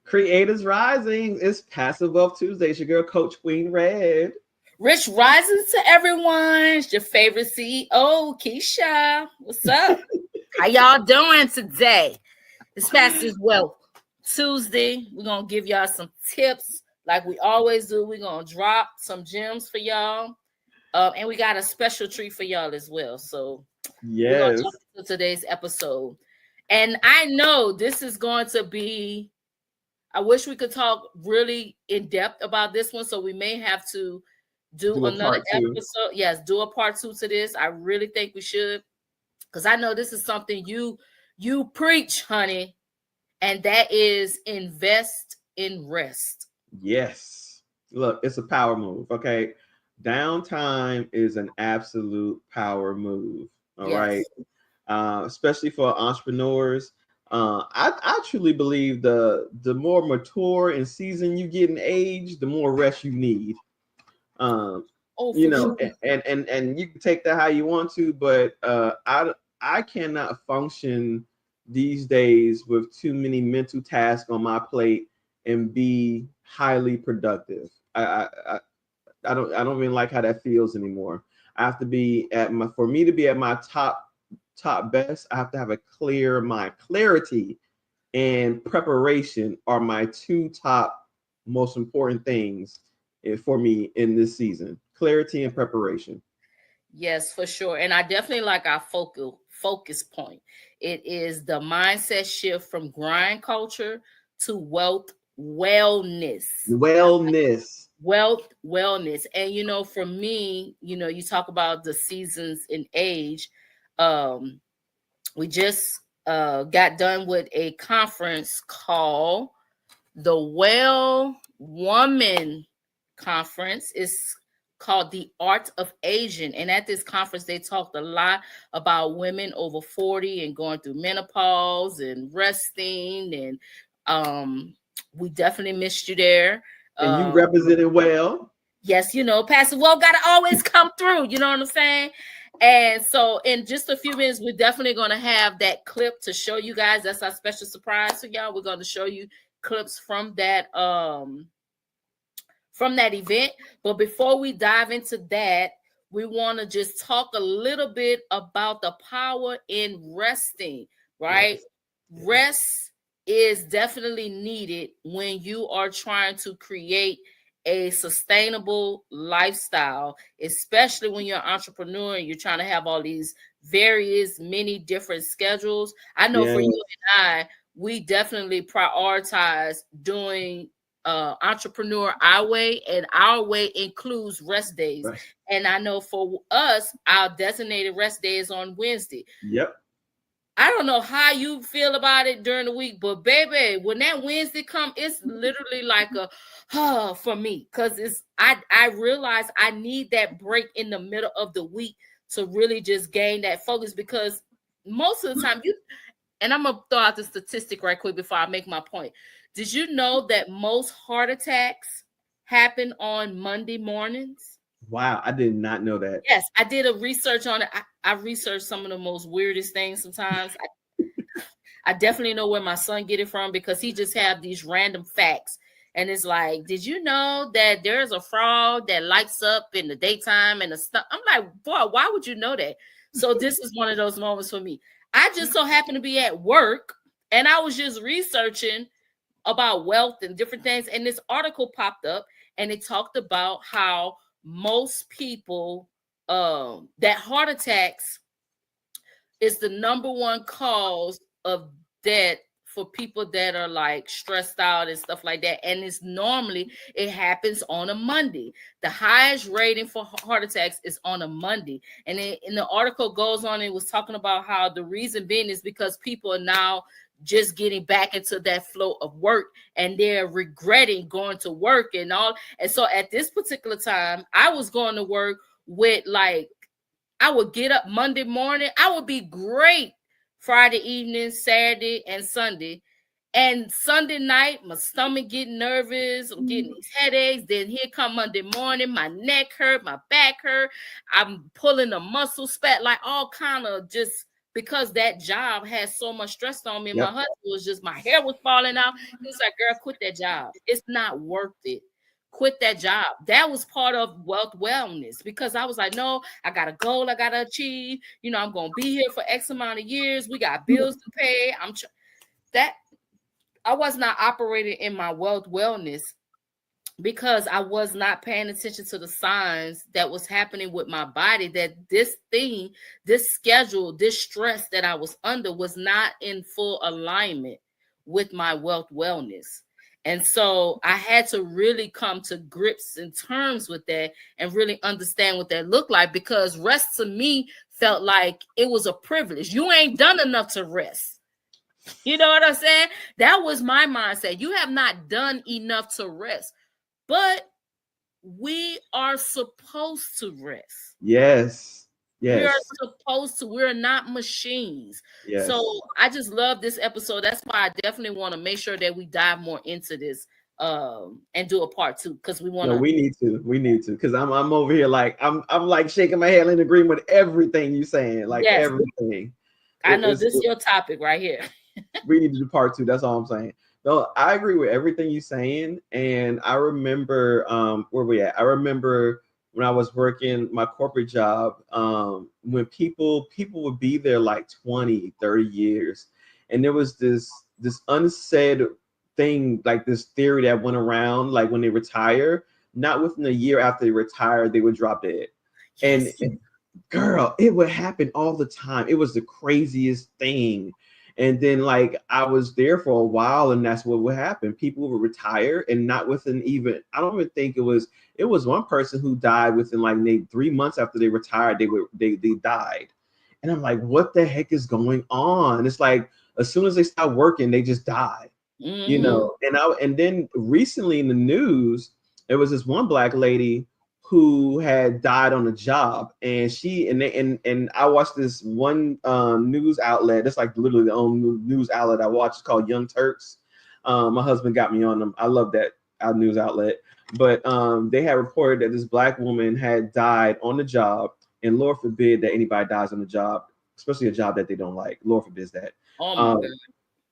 Creators Rising. It's Passive Wealth Tuesday. It's your girl, Coach Queen Red. Rich rising to everyone. It's your favorite CEO, Keisha. What's up? How y'all doing today? This past is Wealth Tuesday. We're gonna give y'all some tips like we always do. We're gonna drop some gems for y'all. And we got a special treat for y'all as well. So we're gonna Yes. jump into today's episode. And I know this is going to be, I wish we could talk really in depth about this one. So we may have to do Do a another part two. episode. Yes, do a part 2 to this. I really think we should, because I know this is something you preach, honey, and that is invest in rest. Yes. Look, it's a power move. Okay. Downtime is an absolute power move. All right. Yes. Especially for entrepreneurs. I truly believe the more mature and seasoned you get in age, the more rest you need. Um, Oh, for sure. and you can take that how you want to, but I cannot function these days with too many mental tasks on my plate and be highly productive. I don't even like how that feels anymore. I have to be at my for me to be at my top best. I have to have a clear mind. Clarity and preparation are my two top most important things for me in this season. Clarity and preparation. Yes, for sure. And I definitely like our focus point. It is the mindset shift from grind culture to wellness. Wellness. Wellness. And for me, you talk about the seasons in age. Um, we just got done with a conference called the Well Woman Conference. Is called the Art of Aging, and at this conference they talked a lot about women over 40 and going through menopause and resting, and we definitely missed you there. And you um represented well. yes, Pastor Well gotta always come through, you know what I'm saying? And so in just a few minutes, we're definitely going to have that clip to show you guys. That's our special surprise for y'all. We're going to show you clips from that event. But before we dive into that, we want to just talk a little bit about the power in resting, right? Yes. Rest is definitely needed when you are trying to create a sustainable lifestyle, especially when you're an entrepreneur and you're trying to have all these various many different schedules. I know for Yes. you and I, we definitely prioritize doing entrepreneur our way, and our way includes rest days. Right. And I know for us, our designated rest day is on Wednesday. Yep. I don't know how you feel about it during the week, but baby, when that Wednesday come, it's literally like a for me, because I realize I need that break in the middle of the week to really just gain that focus, because most of the time and I'm gonna throw out the statistic right quick before I make my point. Did you know that most heart attacks happen on Monday mornings? Wow. I did not know that. Yes, I did a research on it. I researched some of the most weirdest things sometimes. I definitely know where my son get it from, because he just have these random facts. And it's like, did you know that there's a frog that lights up in the daytime and the stuff? I'm like, boy, why would you know that? So this is one of those moments for me. I just so happened to be at work and I was just researching about wealth and different things. And this article popped up and it talked about how most people, that heart attacks is the number one cause of death for people that are like stressed out and stuff like that. And it happens on a Monday. The highest rating for heart attacks is on a Monday. And the article goes on, it was talking about how the reason being is because people are now just getting back into that flow of work, and they're regretting going to work and all. And so at this particular time, I was going to work with like, I would get up Monday morning. I would be great Friday evening, Saturday, and Sunday. And Sunday night, my stomach getting nervous. I'm getting these headaches. Then here come Monday morning, my neck hurt, my back hurt. I'm pulling a muscle spat, like all kind of just because that job had so much stress on me. And my Yep. husband was just, my hair was falling out. He was like, girl, quit that job. It's not worth it. Quit that job. That was part of wealth wellness, because I was like, no, I got a goal I got to achieve. I'm going to be here for X amount of years. We got bills to pay. That I was not operating in my wealth wellness, because I was not paying attention to the signs that was happening with my body, that this thing, this schedule, this stress that I was under was not in full alignment with my wealth wellness. And so I had to really come to grips and terms with that and really understand what that looked like, because rest to me felt like it was a privilege. You ain't done enough to rest. You know what I'm saying? That was my mindset. You have not done enough to rest. But we are supposed to rest. Yes. We are Yes. supposed to. We're not machines. Yes. So I just love this episode. That's why I definitely want to make sure that we dive more into this and do a part 2, because we want No, to. we need to, because I'm over here like I'm like shaking my head in agreement with everything you're saying, like Yes, everything. I know this is your topic right here. We need to do part 2. That's all I'm saying. No, I agree with everything you're saying. And I remember where we at. I remember when I was working my corporate job, when people would be there like 20, 30 years. And there was this unsaid thing, like this theory that went around, like when they retire, not within a year after they retire, they would drop dead. Yes. And girl, it would happen all the time. It was the craziest thing. And then like I was there for a while, and that's what would happen. People would retire, and not within even, I don't even think it was one person who died within like maybe 3 months after they retired, they died. And I'm like, what the heck is going on? It's like as soon as they stop working, they just die. Mm-hmm. And then recently in the news, there was this one Black lady who had died on the job, and I watched this one news outlet. That's like literally the only news outlet I watch. It's called Young Turks. My husband got me on them. I love that news outlet. But they had reported that this Black woman had died on the job, and Lord forbid that anybody dies on the job, especially a job that they don't like. Lord forbids that. Oh my God.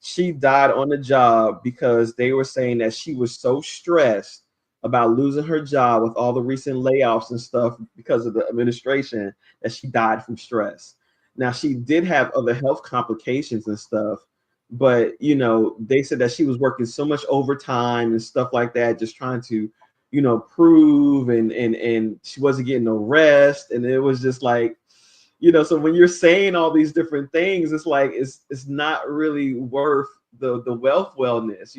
She died on the job because they were saying that she was so stressed about losing her job with all the recent layoffs and stuff because of the administration, that she died from stress. Now, she did have other health complications and stuff, but they said that she was working so much overtime and stuff like that, just trying to prove, and she wasn't getting no rest. And it was just like, so when you're saying all these different things, it's like it's not really worth the wealth wellness,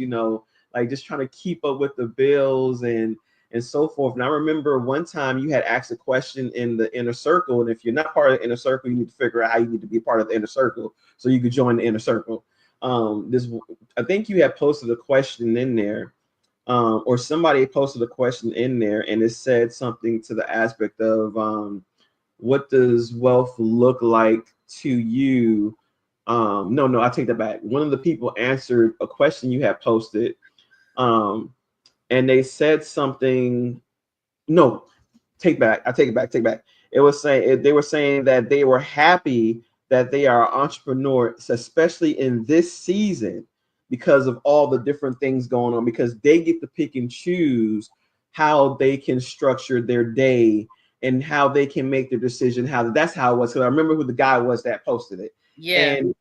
like just trying to keep up with the bills and so forth. And I remember one time you had asked a question in the inner circle, and if you're not part of the inner circle, you need to figure out how you need to be part of the inner circle so you could join the inner circle. I think you had posted a question in there, or somebody posted a question in there, and it said something to the aspect of what does wealth look like to you? No, I take that back. One of the people answered a question you had posted, and they said something. No, take back. I take it back. Take back. It was saying they were saying that they were happy that they are entrepreneurs, especially in this season, because of all the different things going on, because they get to pick and choose how they can structure their day and how they can make their decision. That's how it was. So I remember who the guy was that posted it. Yeah. And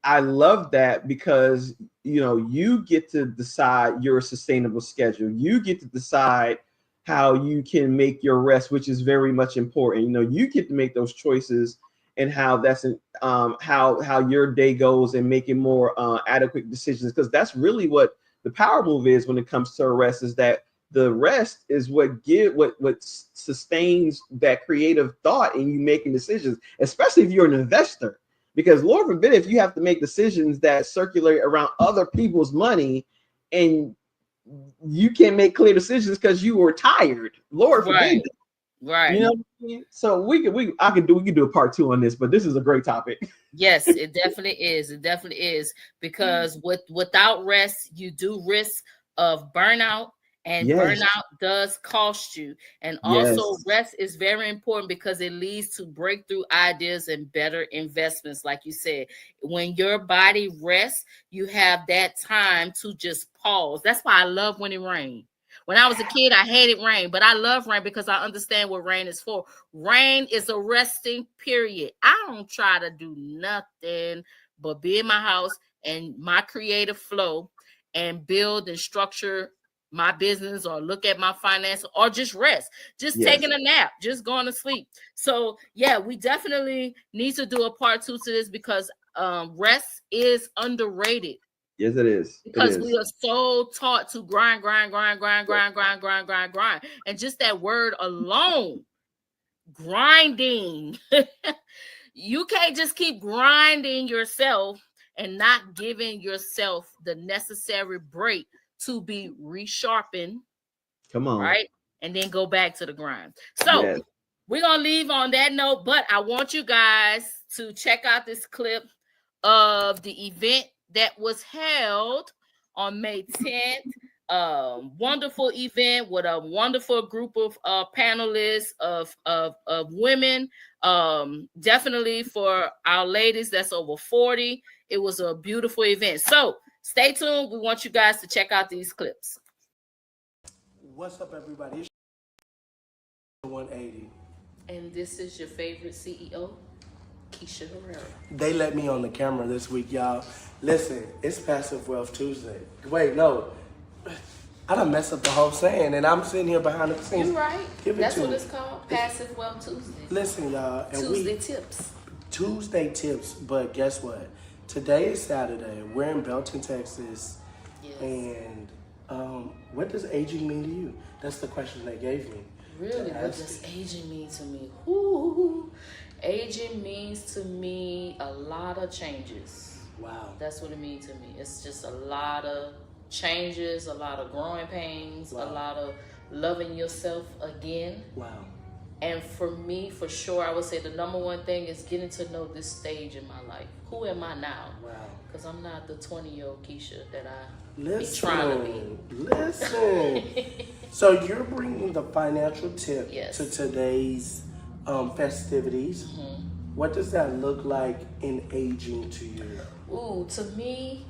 I love that, because you get to decide your sustainable schedule. You get to decide how you can make your rest, which is very much important. You get to make those choices, and how that's how your day goes, and making more adequate decisions, because that's really what the power move is when it comes to a rest, is that the rest is what sustains that creative thought in you making decisions, especially if you're an investor. Because Lord forbid if you have to make decisions that circulate around other people's money, and you can't make clear decisions because you were tired. Lord forbid. Right. You know what I mean? So we can do a part 2 on this, but this is a great topic. Yes, it definitely is. It definitely is, because without rest, you do risk of burnout, And Yes. burnout does cost you. And also, Yes. rest is very important because it leads to breakthrough ideas and better investments. Like you said, when your body rests, you have that time to just pause. That's why I love when it rains. When I was a kid, I hated rain, but I love rain because I understand what rain is for. Rain is a resting period. I don't try to do nothing but be in my house and my creative flow and build and structure my business or look at my finance or just rest, just Yes. taking a nap, just going to sleep. So yeah, we definitely need to do a part 2 to this because rest is underrated Yes, it is. It because we is. are so taught to grind, grind, grind, grind, grind, grind, grind, grind, grind. And just that word alone, grinding. You can't just keep grinding yourself and not giving yourself the necessary break to be resharpened, Come on. right? And then go back to the grind. So Yes. we're gonna leave on that note, but I want you guys to check out this clip of the event that was held on May 10th. Wonderful event with a wonderful group of panelists of women. Definitely for our ladies that's over 40. It was a beautiful event. So stay tuned. We want you guys to check out these clips. What's up, everybody? It's 180. And this is your favorite CEO, Keisha Herrera. They let me on the camera this week, y'all. Listen, it's Passive Wealth Tuesday. Wait, no. I done messed up the whole saying, and I'm sitting here behind the scenes. You're right. Give it That's to what me. it's called, Passive Wealth Tuesday. Listen, y'all. And Tuesday tips. Tuesday tips, but guess what? Today is Saturday. We're in Belton, Texas. Yes. And what does aging mean to you? That's the question they gave me. Really, what does aging mean to me? Ooh, aging means to me a lot of changes. Wow. That's what it means to me. It's just a lot of changes, a lot of growing pains, Wow. a lot of loving yourself again. Wow. And for me, for sure, I would say the number one thing is getting to know this stage in my life. Who am I now? Wow. Because I'm not the 20-year-old Keisha that I Listen, be trying to be. Listen. So you're bringing the financial tip Yes. to today's festivities. Mm-hmm. What does that look like in aging to you? Ooh, to me,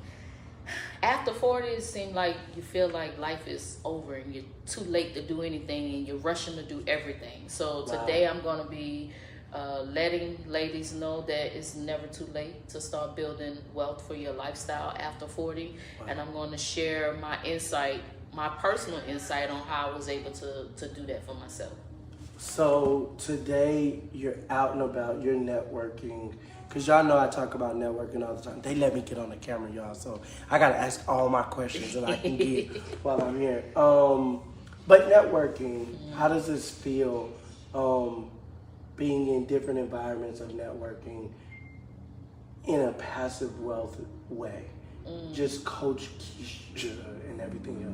after 40, it seems like you feel like life is over and you're too late to do anything and you're rushing to do everything. So today I'm going to be letting ladies know that it's never too late to start building wealth for your lifestyle after 40. Wow. And I'm going to share my insight, my personal insight on how I was able to do that for myself. So today you're out and about, you're networking. Because y'all know I talk about networking all the time. They let me get on the camera, y'all. So I got to ask all my questions that I can get while I'm here. But networking, how does this feel being in different environments of networking in a passive wealth way? Just Coach Keisha and everything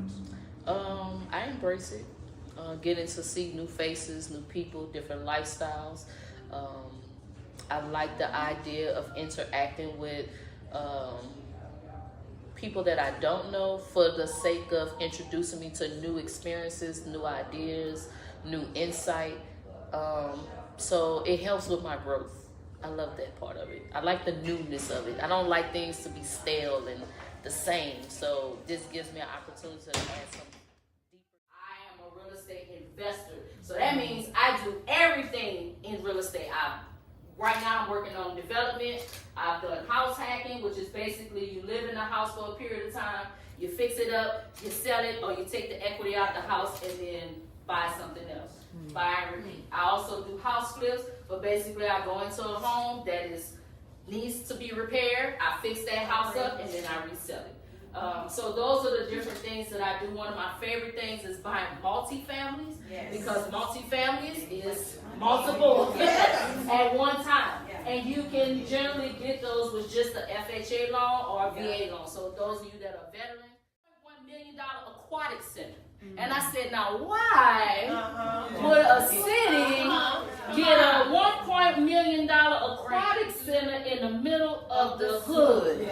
else. I embrace it. Getting to see new faces, new people, different lifestyles. I like the idea of interacting with people that I don't know for the sake of introducing me to new experiences, new ideas, new insight. So it helps with my growth. I love that part of it. I like the newness of it. I don't like things to be stale and the same. So this gives me an opportunity to add some deeper. I am a real estate investor. So that means I do everything in real estate. Right now I'm working on development. I've done house hacking, which is basically you live in a house for a period of time, you fix it up, you sell it, or you take the equity out the house and then buy something else. Buy and repeat. I also do house flips, but basically I go into a home that needs to be repaired. I fix that house up and then I resell it. So those are the different things that I do. One of my favorite things is buying multi-families, because multi-families is multiple at one time. And you can generally get those with just the FHA loan or a VA loan. So those of you that are veterans, $1 million aquatic center. And I said, now why would a city get a $1 million aquatic center in the middle of the hood?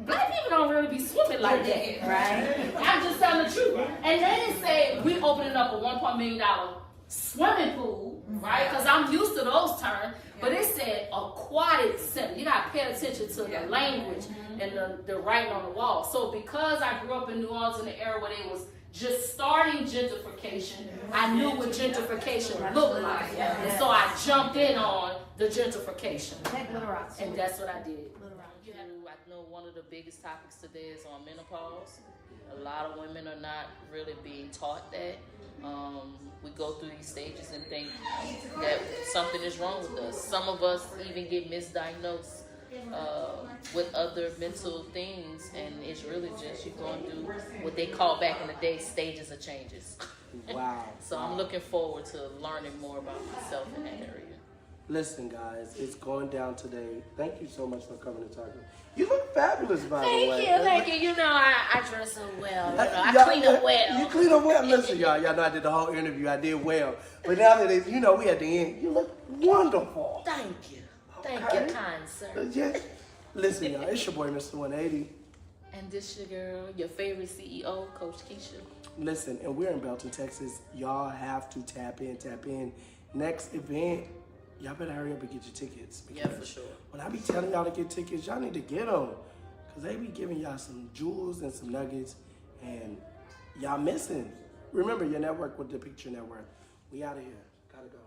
Black people don't really be swimming like that. Right. I'm just telling the truth. And then it said we opening up a $1.1 million swimming pool, right? Because I'm used to those terms. But it said aquatic center. You gotta pay attention to the language and the writing on the wall. So because I grew up in New Orleans in the era where they was just starting gentrification, I knew what gentrification looked like. And so I jumped in on the gentrification. And that's what I did. I know one of the biggest topics today is on menopause. A lot of women are not really being taught that. We go through these stages and think that something is wrong with us. Some of us even get misdiagnosed with other mental things, and it's really just you're going through what they call back in the day stages of changes. Wow. So I'm looking forward to learning more about myself in that area. Listen, guys, it's going down today. Thank you so much for coming and talking. You look fabulous, by the way. Thank you. You know, I dress so well. You know, I clean up well. You clean up well. Listen, y'all know I did the whole interview. I did well. But now that it's, we at the end, you look wonderful. Thank you. Thank you, kind sir. Yes. Listen, y'all, it's your boy, Mr. 180. And this your girl, your favorite CEO, Coach Keisha. Listen, and we're in Belton, Texas. Y'all have to tap in. Next event, y'all better hurry up and get your tickets. Yeah, for sure. When I be telling y'all to get tickets, y'all need to get them. Because they be giving y'all some jewels and some nuggets. And y'all missing. Remember, your network will depict your net worth. We out of here. Gotta go.